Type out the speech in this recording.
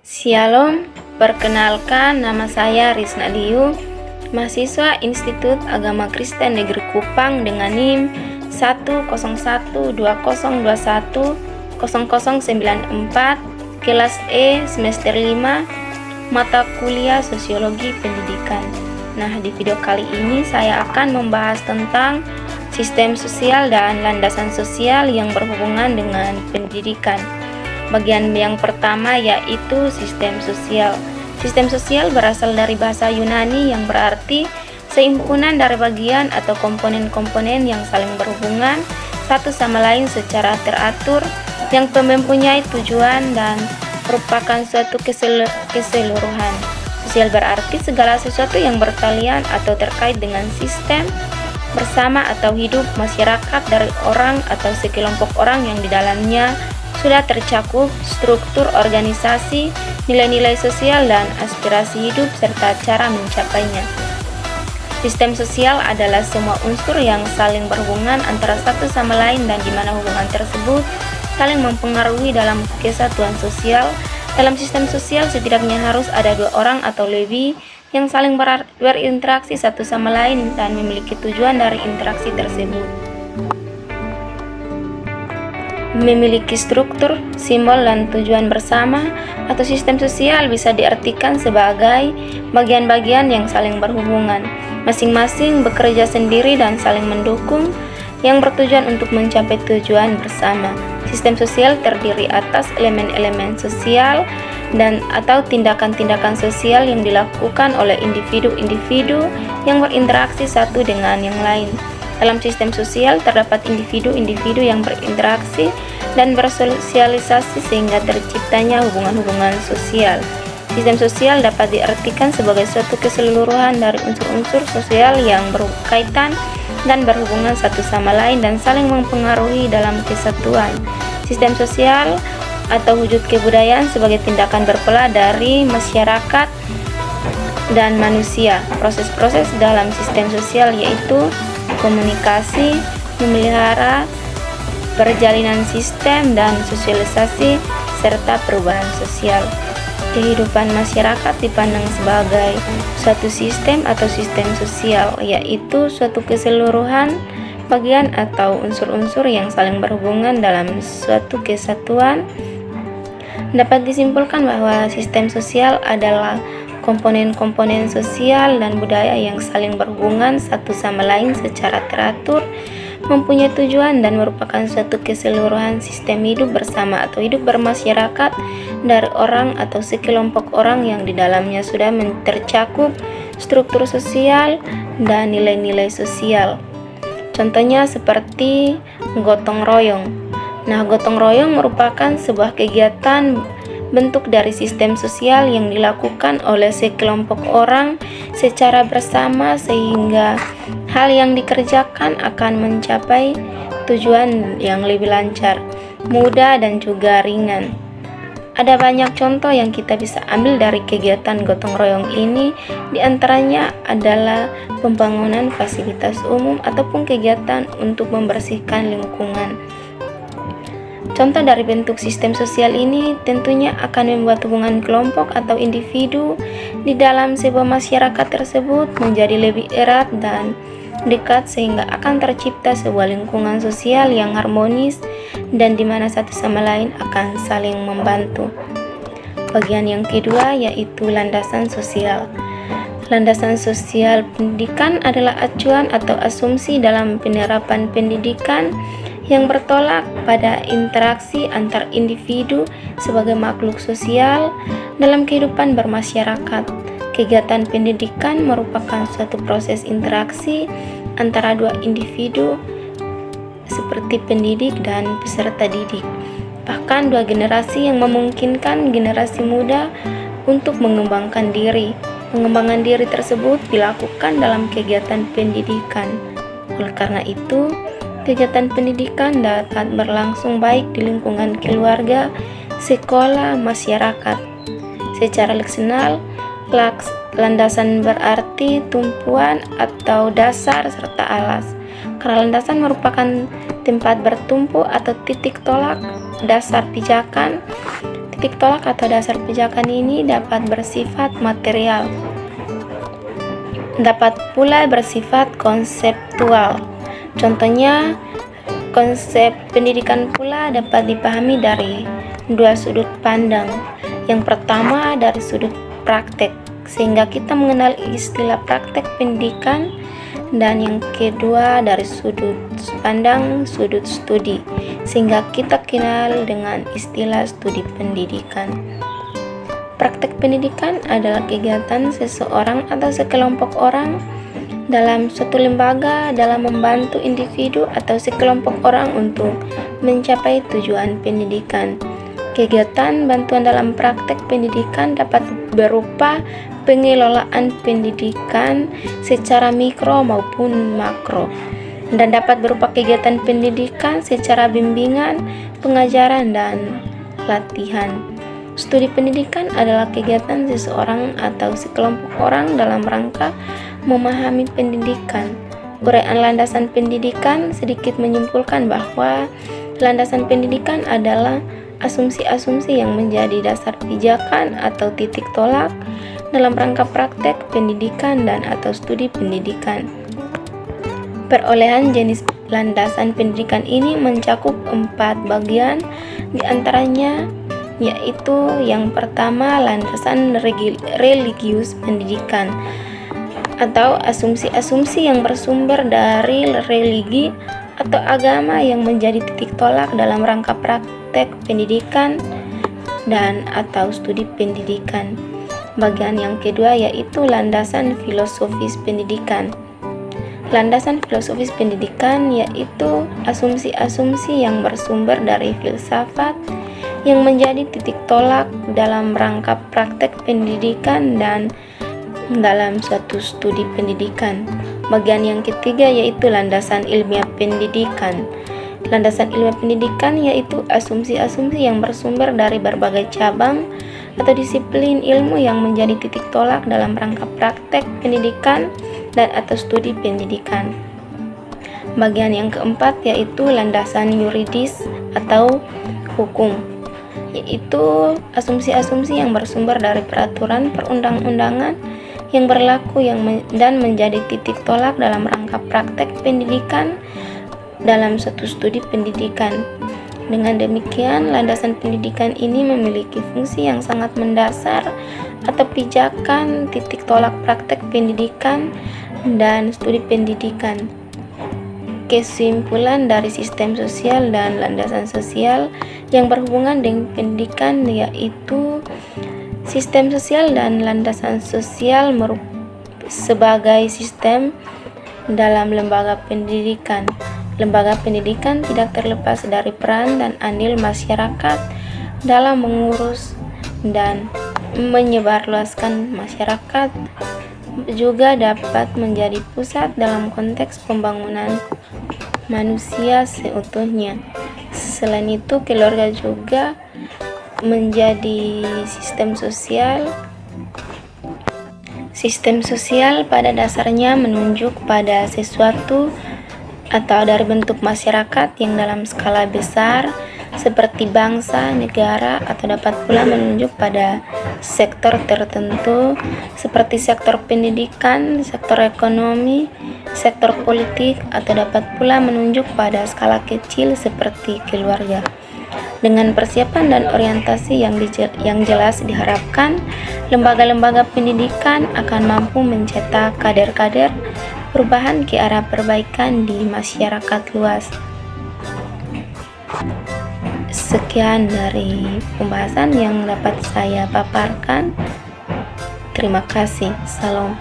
Shalom, perkenalkan nama saya Rizna Liu, mahasiswa Institut Agama Kristen Negeri Kupang dengan NIM 10120210094, kelas E semester 5, mata kuliah Sosiologi Pendidikan. Nah, di video kali ini saya akan membahas tentang sistem sosial dan landasan sosial yang berhubungan dengan pendidikan. Bagian yang pertama yaitu sistem sosial. Sistem sosial berasal dari bahasa Yunani yang berarti sehimpunan dari bagian atau komponen-komponen yang saling berhubungan satu sama lain secara teratur, yang mempunyai tujuan dan merupakan suatu keseluruhan. Sosial berarti segala sesuatu yang bertalian atau terkait dengan sistem bersama atau hidup masyarakat dari orang atau sekelompok orang yang di dalamnya sudah tercakup struktur organisasi, nilai-nilai sosial dan aspirasi hidup serta cara mencapainya. Sistem sosial adalah semua unsur yang saling berhubungan antara satu sama lain dan di mana hubungan tersebut saling mempengaruhi dalam kesatuan sosial. Dalam sistem sosial setidaknya harus ada dua orang atau lebih yang saling berinteraksi satu sama lain dan memiliki tujuan dari interaksi tersebut. Memiliki struktur, simbol, dan tujuan bersama atau sistem sosial bisa diartikan sebagai bagian-bagian yang saling berhubungan, masing-masing bekerja sendiri dan saling mendukung, yang bertujuan untuk mencapai tujuan bersama. Sistem sosial terdiri atas elemen-elemen sosial dan atau tindakan-tindakan sosial yang dilakukan oleh individu-individu yang berinteraksi satu dengan yang lain. Dalam sistem sosial terdapat individu-individu yang berinteraksi dan bersosialisasi sehingga terciptanya hubungan-hubungan sosial. Sistem sosial dapat diartikan sebagai suatu keseluruhan dari unsur-unsur sosial yang berkaitan dan berhubungan satu sama lain dan saling mempengaruhi dalam kesatuan. Sistem sosial atau wujud kebudayaan sebagai tindakan berpola dari masyarakat dan manusia. Proses-proses dalam sistem sosial yaitu komunikasi, memelihara perjalanan sistem dan sosialisasi serta perubahan sosial. Kehidupan masyarakat dipandang sebagai suatu sistem atau sistem sosial, yaitu suatu keseluruhan bagian atau unsur-unsur yang saling berhubungan dalam suatu kesatuan. Dapat disimpulkan bahwa sistem sosial adalah komponen-komponen sosial dan budaya yang saling berhubungan satu sama lain secara teratur, mempunyai tujuan dan merupakan suatu keseluruhan sistem hidup bersama atau hidup bermasyarakat dari orang atau sekelompok orang yang di dalamnya sudah tercakup struktur sosial dan nilai-nilai sosial. Contohnya seperti gotong royong. Nah, gotong royong merupakan sebuah kegiatan bentuk dari sistem sosial yang dilakukan oleh sekelompok orang secara bersama sehingga hal yang dikerjakan akan mencapai tujuan yang lebih lancar, mudah, dan juga ringan. Ada banyak contoh yang kita bisa ambil dari kegiatan gotong royong ini, diantaranya adalah pembangunan fasilitas umum ataupun kegiatan untuk membersihkan lingkungan. Contoh dari bentuk sistem sosial ini tentunya akan membuat hubungan kelompok atau individu di dalam sebuah masyarakat tersebut menjadi lebih erat dan dekat sehingga akan tercipta sebuah lingkungan sosial yang harmonis dan di mana satu sama lain akan saling membantu. Bagian yang kedua yaitu landasan sosial. Landasan sosial pendidikan adalah acuan atau asumsi dalam penerapan pendidikan yang bertolak pada interaksi antar individu sebagai makhluk sosial dalam kehidupan bermasyarakat. Kegiatan pendidikan merupakan suatu proses interaksi antara dua individu seperti pendidik dan peserta didik, bahkan dua generasi yang memungkinkan generasi muda untuk mengembangkan diri. Pengembangan diri tersebut dilakukan dalam kegiatan pendidikan. Oleh karena itu, kegiatan pendidikan dapat berlangsung baik di lingkungan keluarga, sekolah, masyarakat. Secara leksional, landasan berarti tumpuan atau dasar serta alas. Karena landasan merupakan tempat bertumpu atau titik tolak dasar pijakan. Titik tolak atau dasar pijakan ini dapat bersifat material, dapat pula bersifat konseptual. Contohnya, konsep pendidikan pula dapat dipahami dari dua sudut pandang. Yang pertama dari sudut praktek, sehingga kita mengenal istilah praktek pendidikan, dan yang kedua dari sudut pandang sudut studi, sehingga kita kenal dengan istilah studi pendidikan. Praktek pendidikan adalah kegiatan seseorang atau sekelompok orang dalam suatu lembaga dalam membantu individu atau sekelompok orang untuk mencapai tujuan pendidikan. Kegiatan bantuan dalam praktek pendidikan dapat berupa pengelolaan pendidikan secara mikro maupun makro, dan dapat berupa kegiatan pendidikan secara bimbingan, pengajaran, dan latihan. Studi pendidikan adalah kegiatan seseorang atau sekelompok orang dalam rangka memahami pendidikan. Uraian landasan pendidikan sedikit menyimpulkan bahwa landasan pendidikan adalah asumsi-asumsi yang menjadi dasar pijakan atau titik tolak dalam rangka praktek pendidikan dan atau studi pendidikan. Perolehan jenis landasan pendidikan ini mencakup 4 bagian, diantaranya yaitu yang pertama landasan religius pendidikan atau asumsi-asumsi yang bersumber dari religi atau agama yang menjadi titik tolak dalam rangka praktek pendidikan dan atau studi pendidikan. Bagian yang kedua yaitu landasan filosofis pendidikan. Landasan filosofis pendidikan yaitu asumsi-asumsi yang bersumber dari filsafat yang menjadi titik tolak dalam rangka praktek pendidikan dan dalam suatu studi pendidikan. Bagian yang ketiga yaitu landasan ilmiah pendidikan. Landasan ilmiah pendidikan yaitu asumsi-asumsi yang bersumber dari berbagai cabang atau disiplin ilmu yang menjadi titik tolak dalam rangka praktek pendidikan dan atau studi pendidikan. Bagian yang keempat yaitu landasan yuridis atau hukum, yaitu asumsi-asumsi yang bersumber dari peraturan perundang-undangan yang berlaku dan menjadi titik tolak dalam rangka praktek pendidikan dalam suatu studi pendidikan. Dengan demikian, landasan pendidikan ini memiliki fungsi yang sangat mendasar atau pijakan titik tolak praktek pendidikan dan studi pendidikan. Kesimpulan dari sistem sosial dan landasan sosial yang berhubungan dengan pendidikan yaitu sistem sosial dan landasan sosial sebagai sistem dalam lembaga pendidikan. Lembaga pendidikan tidak terlepas dari peran dan andil masyarakat dalam mengurus dan menyebarluaskan masyarakat, juga dapat menjadi pusat dalam konteks pembangunan manusia seutuhnya. Selain itu, keluarga juga menjadi sistem sosial. Sistem sosial pada dasarnya menunjuk pada sesuatu atau dari bentuk masyarakat yang dalam skala besar seperti bangsa, negara, atau dapat pula menunjuk pada sektor tertentu seperti sektor pendidikan, sektor ekonomi, sektor politik, atau dapat pula menunjuk pada skala kecil seperti keluarga. Dengan persiapan dan orientasi yang jelas diharapkan lembaga-lembaga pendidikan akan mampu mencetak kader-kader perubahan ke arah perbaikan di masyarakat luas. Sekian dari pembahasan yang dapat saya paparkan. Terima kasih. Salam.